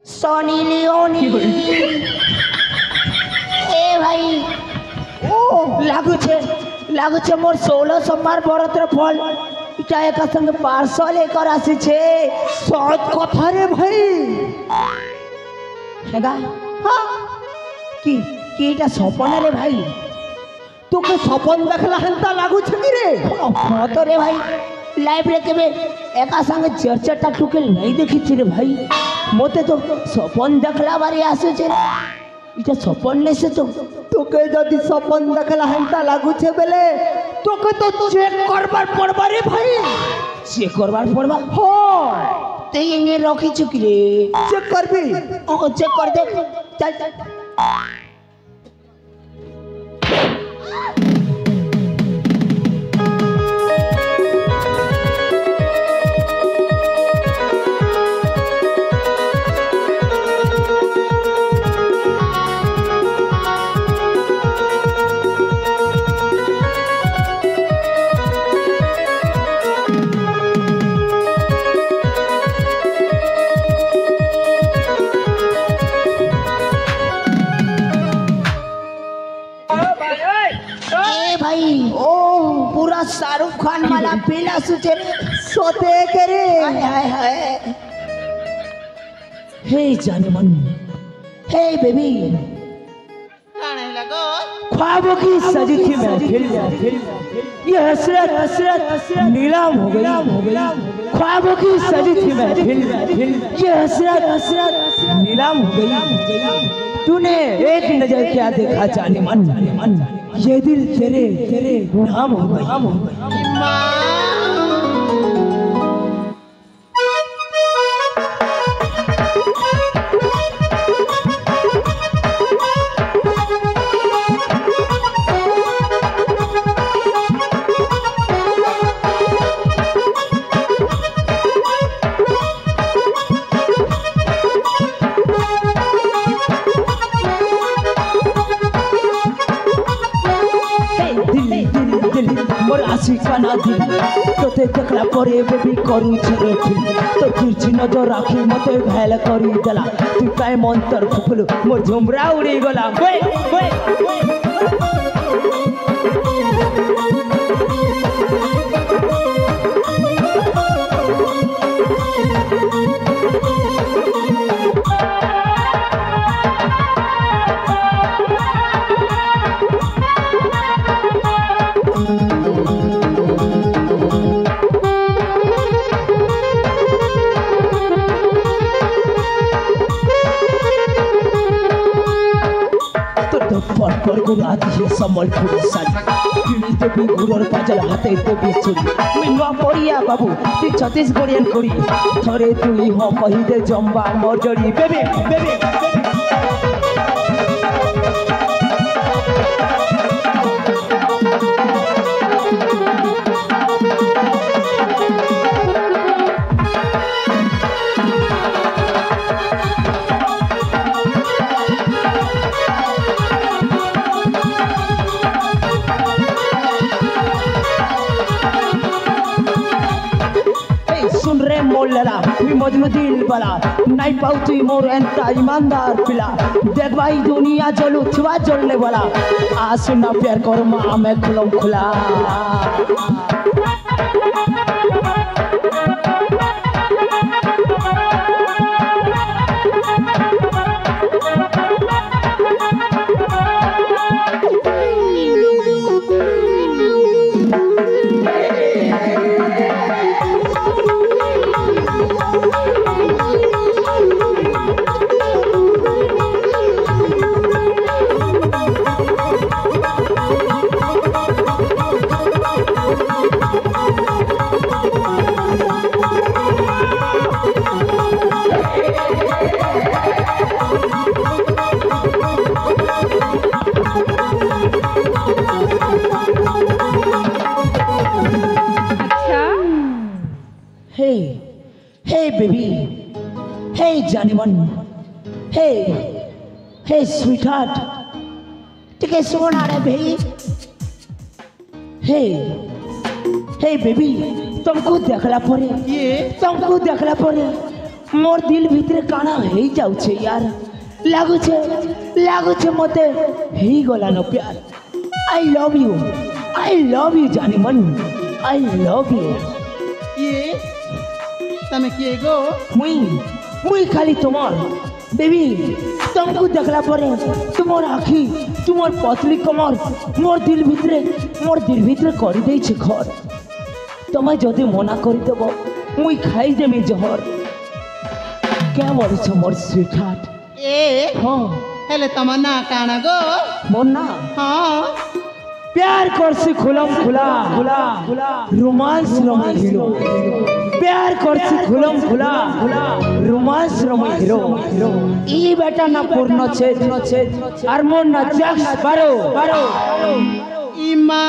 Sunny Leone ए भाई ओ लागुचे मोर 16 सोमवार व्रतर फल इटा एक संग पार्सल लेकर आसी छे सत कथा रे भाई हेगा हां की इटा सपन रे भाई तोके सपन देखला हंता लागु छ की रे हां तो रे भाई लाइफ रे केबे एका संग चर्चा टुकेल नहीं देखी छी रे भाई मोते तो सपन देखला बारी आसे छे इटा सपन नै से तो तोके जदी सपन देखला हंता लागु छे बेले तोके तो चेक करबार पड़बा रे भाई चेक करबार पड़बा हो ते इंगे रखी चुकी रे चेक करबी ओ चेक कर दे चल चल शाहरुख खान वाला पीला सुचर सोते करे हाय हाय हे जाने मन हे बेबी गाने लगो ख्वाबों की सजी थी महफिल ये हसरत नीलाम हो गई ख्वाबों की सजी थी महफिल ये हसरत नीलाम हो गई तूने एक नजर क्या देखा जाने मन ये दिल तेरे नाम हो गई आशिकाना दिल तोते देखला परे बेबी करू छे तो तिरछी नजर राखी मते घायल करी देला तू काय मंतर फुकलु मोर झुमरा उड़ी गला सम्बलपुर साड़ी देवी गुरर पाजल हाथे देवी चुरी मुई नुआ पड़िया बाबू तु छत्तीसगढ़ियान करी थरे तुई हो कही दे जम्बा मजरी बेबी मजनू दिल बला नहीं पाऊ तु मोर एंता ईमानदार पिला देख भाई दुनिया जलू छुआ जलने वाला आ सुना प्यार कर मां में खुलम खुला हे स्वीटहार्ट टिके सोना रे भाई हे बेबी तुमको देखला पड़े मोर दिल भितर काना हे जाउछे यार लागुछे मते हे गला न प्यार आई लव यू जानी मन आई लव यू ये तमे किए गो मुई खाली तुम्हार बेबी तुमको देखला परे तुमर आखी तुमर पतली कमर मोर दिल भितरे कर दे घर तुम्हें जदि मना कर देव मुई खाई देमी जहर क्या बोलछ मोर स्वीट हार्ट ए हाँ हेले तमन्ना काना गो मोर ना हाँ प्यार करसी खुलम खुला रोमांस रमे हीरो प्यार करसी खुलम खुला रोमांस रमे हीरो ई बेटा ना पूर्ण छेद আর মোর না জ্যাক্স বারো ইমা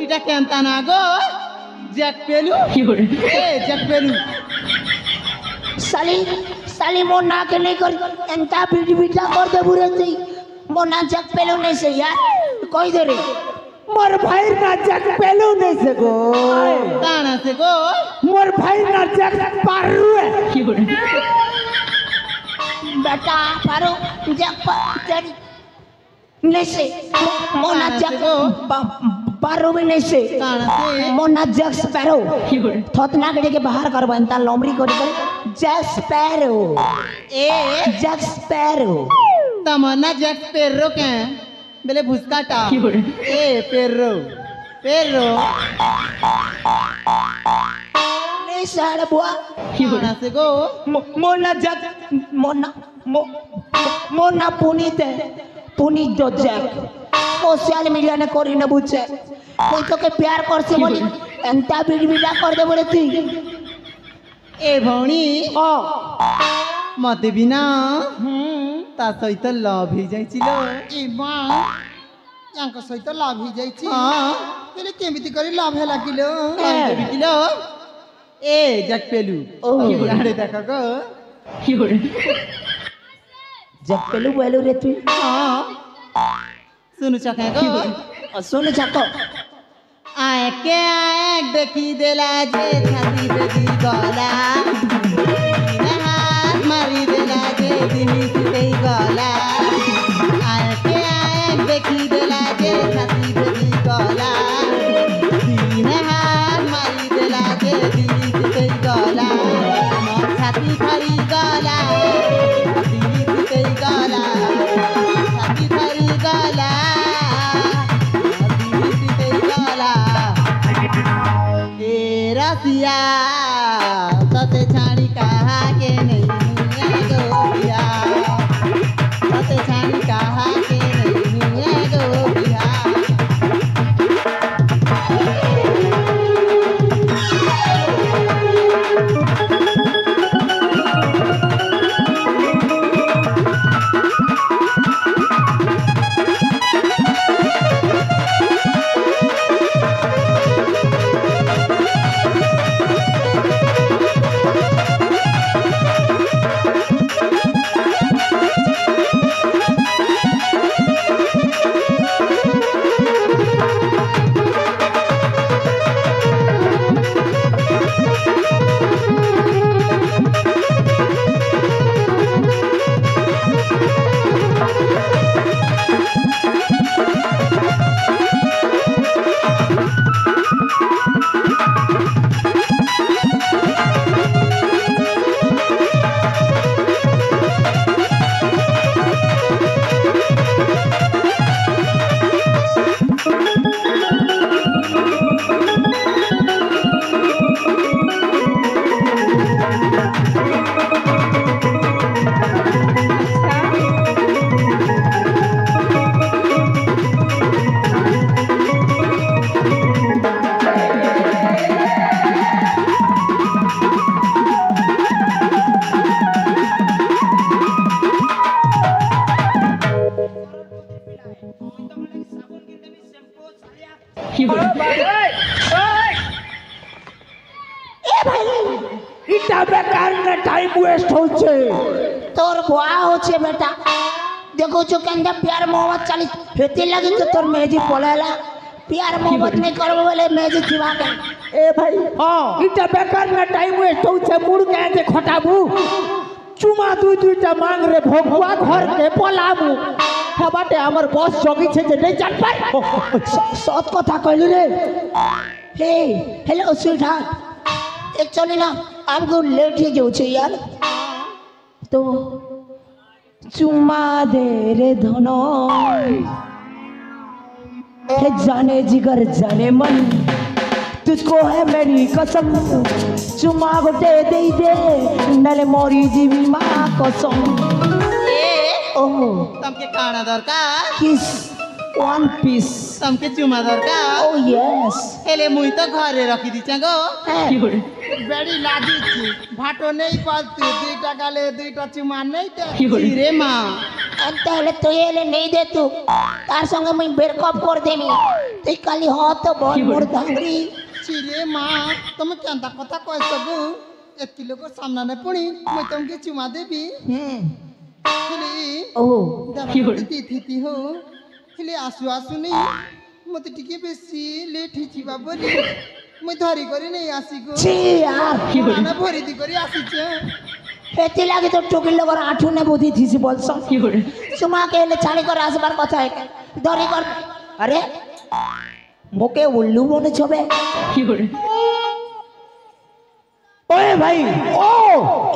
এটা কেনতা না গো জ্যাক পেলু এ জ্যাক পেলু साली मोर ना के नहीं कर एंता बीटा कर दे बुरे ती मोर ना जग पेलो नहीं से यार कोई दे रे मोर भाई ना जग पेलो नहीं से गो काना से गो मोर भाई ना जग पारू है बेटा पारो जग तेरी नहीं से मोर ना जग पारो भी नहीं से काना से मोर ना जग स्पैरो थोतना के बाहर कर बनता लोमड़ी कर जग स्पैरो ए जग स्पैरो तमन्ना जैक पेर्रो के बेले भुसकाटा ए पेर्रो नहीं साड़ा बुआ काना से गो मोना जग मोना पुनीत दो जग सोशल मीडिया ने करी न बुझे कोई तो के प्यार कर से बोली एंता बिड़ा कर दे बोले थी ए भौणी ओ मते बिना ता सहित लव ही जाइছিল एबा यांक सहित लाभ ही जाइछि हां तेले केमिति करी लाभ हे लागिलो कांदे बिकिलो ए जग पेलू ओ यारे देखा गो जग पेलू बोलो रे तू हां सुनु चखे गो सुन जाको आए के आए देखी देला जे छाती पे दी गला हाथ मारी देला जे दिनी से गला आए के आए देखी देला जे छाती पे दी गला दिन हाथ मारी देला जे दिनी से गला मोर छाती फारी गला दिनी से गला छाती फारी गला रसिया सते छाणी कहा के नहीं गोपिया सते छाणी कहा के नहीं गोपिया टाइम वेस्ट होचे तोर बुआ होचे बेटा देखो जो केंदा प्यार मोहब्बत चली हेते लगे तो तोर मेजी पळाला प्यार मोहब्बत नहीं करबो बोले मेज छिवा के ए भाई इटा बेकार ना टाइम वेस्ट होছে মুড় কে যে খটাবু চুমা দুইটা মাং রে ভগবা ঘর কে পলাবু হবাতে আমার বস জগিছে যে নাই জান পাই सत কথা কইলু রে हे हेलो स्वीट हार्ट एक्चुअली ना हमको लेट ही जाऊ छे यार तो चुम्मा दे रे धनो हे जाने जिगर जाने मन तुझको है मेरी कसम चुम्मा गोटे दे दे नले मोरी जीवी माँ कसम ओह तमके काना दरकार किस वन पीस तमके चुमा दरकार ओह यस हेले मुई तो घरे रखी दिछे गो বেড়ি লাগিছি ভাটো নেই পালতে 2 টাকা লে 2টা চুমা নেই দে রে মা তাহলে তুই এলে নেই দে তু তার সঙ্গে মুই ব্রেকআপ করে দেমি তুই কালি হ তো বল মোর ধাংরি চিরে মা তুমি কেনতা কথা কইছ গো 1 কিলো কো সামনে পুনি মই তোমাকে চুমা দেবি হেলি ও দিতি হো হেলি আসু আসু নেই মতে টিকে বেশি লেট হিচিবা বলি মই ধরি করে নেই আসি গো ছি यार না ভরি দি করে আসিছে হেতি লাগি তো টুকিল লগর আঠু নে বুদ্ধি থিসি বলছ কি করে চুমা কে এলে ছাড়ি করে আসবার কথা ধরি কর আরে মোকে উল্লু মনে ছবে কি করে ওই ভাই ও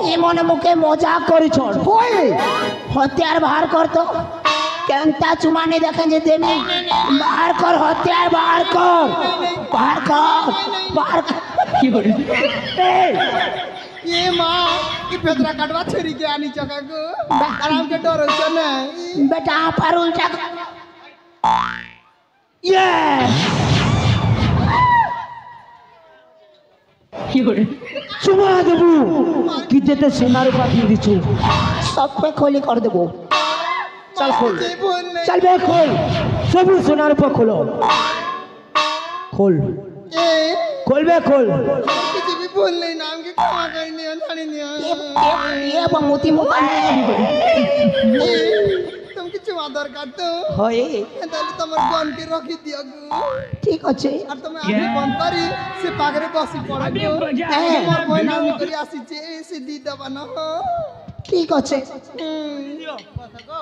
ই মনে মুখে মজা করিছ ওই हथियार बाहर कर तो कैंता चुमाने देखें जे देने बाहर कर हथियार बाहर कर কি করে এই ये माँ की पेदरा काटवा छुरी के आनी चका गो आराम के डर होछ ना बेटा पर उल्टा ये কি করে চুমা দেবু কি যেতে সোনার পাতি দিছো सब पे खोली कर देबो चल खोल जे बोल नहीं चल बे खोल सब सोनार पर खोलो खोल ए खोल बे खोल किसी भी बोल नहीं नाम के क्षमा करनी अनहानी नहीं ये बमुती मुका तुम की चुमा दरकार तो होए ताले तमर गन के रखी दिया गो ठीक আছে আর তুমি আগে বন্ধ করি সে পাগরে বসি পড়া গো তোমার বই নাম করে আসিছে সে দি দেবা না ঠিক আছে কথা গো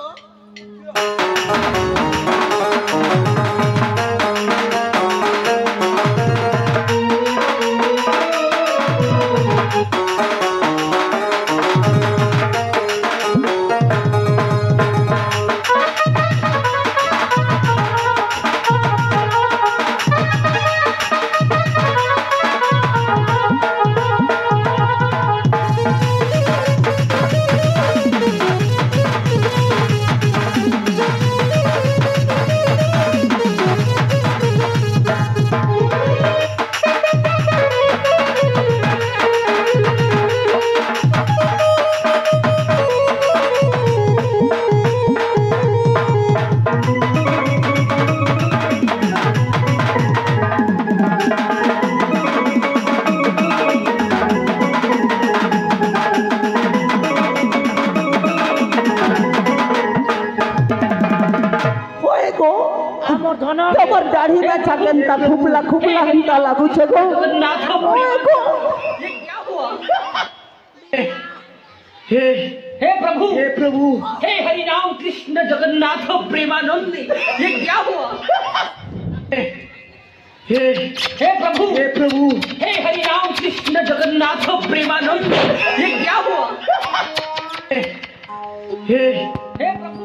তোমার দাড়ি না থাকেন তা খুবলা খুবলা হন্তা লাগুছে গো हे प्रभु हे हरि राम कृष्ण जगन्नाथ प्रेमानंद ये क्या हुआ हे प्रभु हे हरि राम कृष्ण जगन्नाथ प्रेमानंद ये क्या हुआ हे प्रभु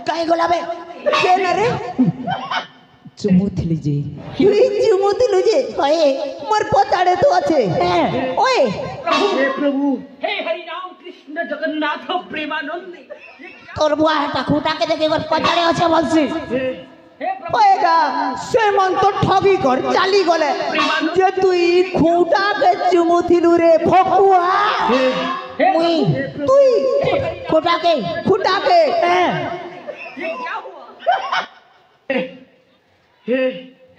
काय গোলাবে কে না রে চুমুথলি যে তুই চুমুথিলু যে ওয়ে মোর পতাড়ে তো আছে হ্যাঁ ওয়ে হে প্রভু हे हरि राम कृष्ण जगन्नाथ प्रेमानंद তোর বুয়া এটা খুঁটাকে দেখে ওর পতাড়ে আছে বলছি होएगा से मन तो ठगी कर चाली गले जे तुई खूटा के चुमुथिलु रे भकुआ मुई तुई खोटा के खूटा के ये क्या हुआ?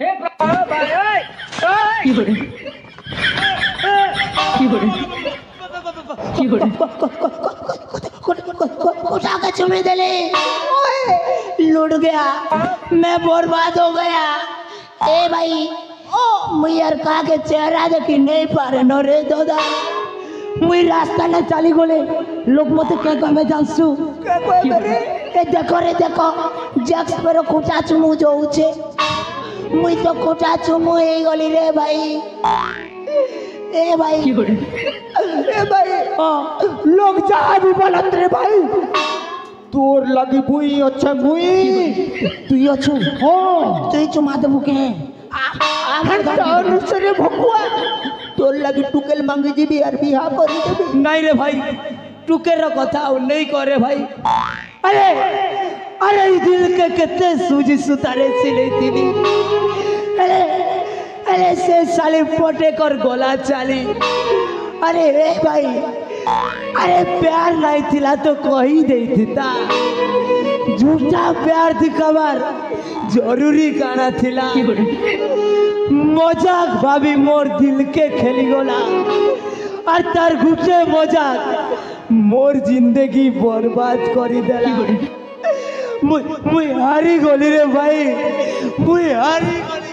हे प्रभु खोटा के चुमे देले लुट गया मैं बर्बाद हो गया। ए भाई मुई यार का के चेहरा देखी नहीं पारे न रे दादा मुई रास्ता ने चाली गले लोग मते के कमे जानसु ए देखो रे देखो जक्स पर खोटा चुमु जोउछे मुई तो खोटा चुमु हे गली रे भाई। ए भाई लोग जा भी बोलत रे भाई तोर लगी बुई अच्छा बुई तुई अछु हाँ तुई चुमा देबु के अनुसरे भकुआ तोर लगी टुकेल मांगी जीबी यार बिहा करी देबी नहीं रे भाई टुकेर कथा नहीं करे भाई अरे अरे ई दिल के कितने सूजी सुतारे सिले तिनी अरे अरे से साले पोटे कर गोला चाली अरे रे भाई अरे प्यार नहीं थिला तो कही दे था झूठा प्यार दिखावार जरूरी गाना थिला मजाक भाभी मोर दिल के खेली गोला और तार गुटे मजाक मोर जिंदगी बर्बाद करी देला मुई हारी गली रे भाई मुई हारी गली।